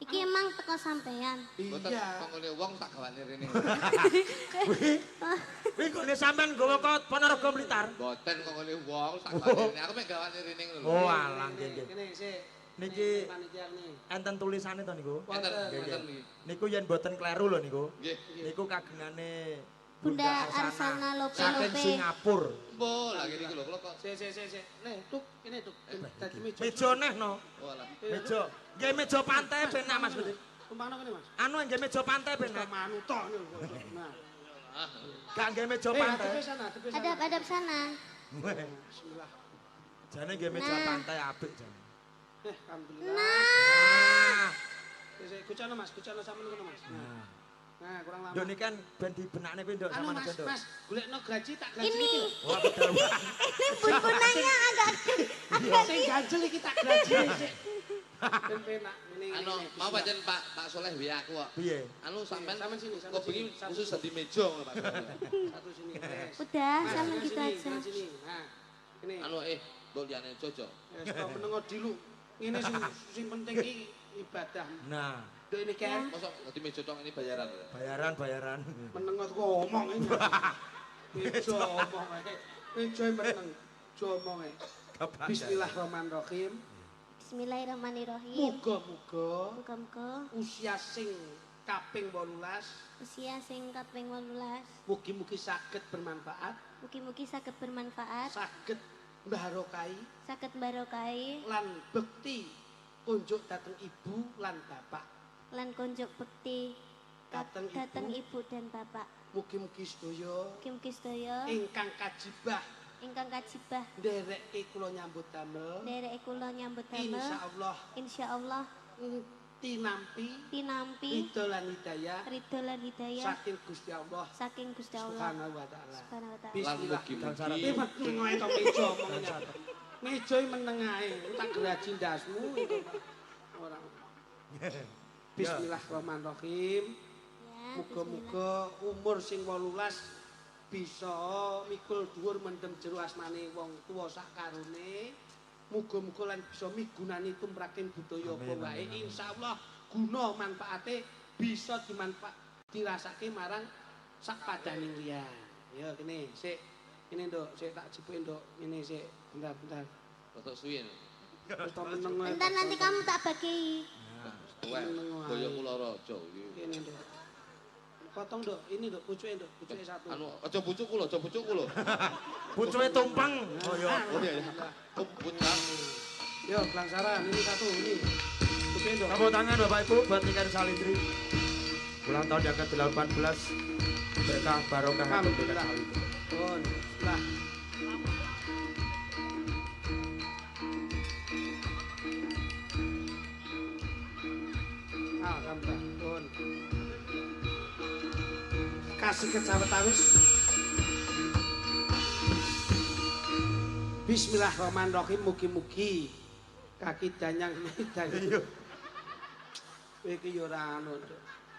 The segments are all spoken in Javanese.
Iki emang teko sampean. Iya. Kok ngene wong tak gawane rene. Kuwi kok sampean nggawa kok Ponorogo Blitar. Mboten kok ngene wong tak gawane rene. Aku mek gawane rene ngono lho. Oh alah nggih. Kene sik. Niki enten tulisane to niku. Enten niki. Niku yen boten kleru lho niku. Nggih. Niku kagengane Bunda Arsana Lope saking Lope. Singapura. Mbok lagi niku lho kula kok. Sik. Nih, tuk, ini tuk. Dadi meja. Meja neh no. Oh alah. Meja. Nggih meja pantai penak Mas Budi. Tumpangno kene, Mas. Anu nggih meja pantai penak. Manut tok niku. Nah. Gak nggih meja pantai. Tepi sana, tepi sana. Hadap sana. Bismillah. Jane nggih meja Nah. pantai apik jane. Alhamdulillah. Nah. Sik, kucana Mas, kucana sampean kono, Mas. Nah, kurang lama. Yo niki kan ben dibenakne kuwi nduk Anu sampean Mas, nduk. Mas, golekno gaji tak gaji Ini. iki. Wah betul. Ini punpunanya agak Sing ganjel iki tak gaji sik. Ben penak ngene Anu mau pancen Pak Soleh wae aku kok. Piye? Anu sampean Sampean sini, kok bengi satu khusus sini. dadi meja ngono Pak. Satu sini. Wes. udah Mas, sama dengan gitu sini, aja. dengan sini. Nah, ini. Anu mbok liyane jojo. Wes kok menengo dilu. Ngene sing penting iki ibadah. Nah, Dek ini kan Mosok dadi meja tok ini bayaran. bayaran. menengo ngomong ini. Meja omong ae. Meja meneng. Jomong ae. Bismillahirrahmanirrahim. Bismillahirrahmanirrahim. Muga-muga Muga-muga usia sing kaping 18 usia sing kaping 18 mugi-mugi saged bermanfaat, mugi-mugi saged bermanfaat, saged mbarokai saged barokai lan bekti kunjuk dateng ibu lan bapak. lan konjuk bekti Dateng ibu dan bapak. Mugi-mugi sedaya Mugi-mugi sedaya ingkang kajibah ingkang kajibah ndereke kula nyambut damel. nderek kula nyambut damel. Insyaallah tinampi ridho lan hidayah ridho lan hidayah saking Gusti Allah saking Gusti Allah Subhanahu wa taala. Subhanahu wa ta'ala. Lan Bismillah. mugi-mugi Meneng ae to meja omongnya. Meja iki meneng ae, tak geraji ndasmu itu. Ora. Bismillahirrahmanirrahim. Ya, Muga-muga umur sing 18 bisa mikul dhuwur mendem jero asmane wong tuwa sak karone. Muga-muga lan bisa migunani tumraking budaya apa wae. Insyaallah guna manfaate bisa dirasake marang sak padaning liyan. Ya kene sik. Ini Nduk, sik tak jepuki Nduk. Ini sik. Bentar. Rotok suwi. Wis to meneng ae. bentar nanti kamu tak bagi. Wah, boyo kula raja iki. Kene Nduk. Potong Nduk, ini Nduk, pucuke Nduk, pucuke satu. Anu aja bucukku lho, aja bucukku lho. Pucuke tumpeng. Oh ya. Oh iya. Kok bucak. Yo, pelangsaran, ini satu, ini. Pucuke Nduk. Tepuk tangan Bapak Ibu buat Niken Salindri. Ulang tahun yang ke-18 berkah barokah untuk Niken Salindri. Pun, sebelah. Alhamdulillah, pun. Kasih kecawetawis. Bismillahirrahmanirrahim. Mugi-mugi kaki danyang danyang. Iki yo ora anu.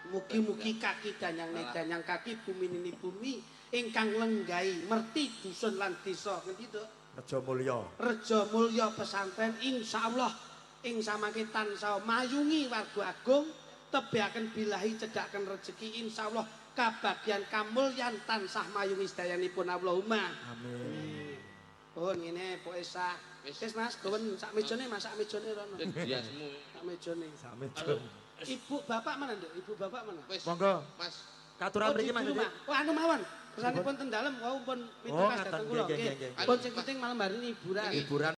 Mugi-mugi kaki danyang danyang kaki bumi ini bumi ingkang lenggahi merti dusun lan desa ngendi to? Rejo Mulya. Rejo Mulya pesantren insyaallah ing samangke tansah mayungi warga agung tebiaken bilahi cedhaken rejeki insyaallah kabagyan kamulyan tansah mayungi sedayanipun Allahumma Amin. oh ngene pokoke sak wis Mas gawen sak mejane Mas sak mejane rono Diasmu. sak mejane Sami ibu bapak mana Nduk ibu bapak mana Wis. Monggo. Mas. Katuran mriki Mas. Mas anu mawon kesanipun ten dalem wau pun pintu Oh, kas ngaten, dateng kula nggih, nggih nggih, pun sing penting malam hari ini hiburan Hiburan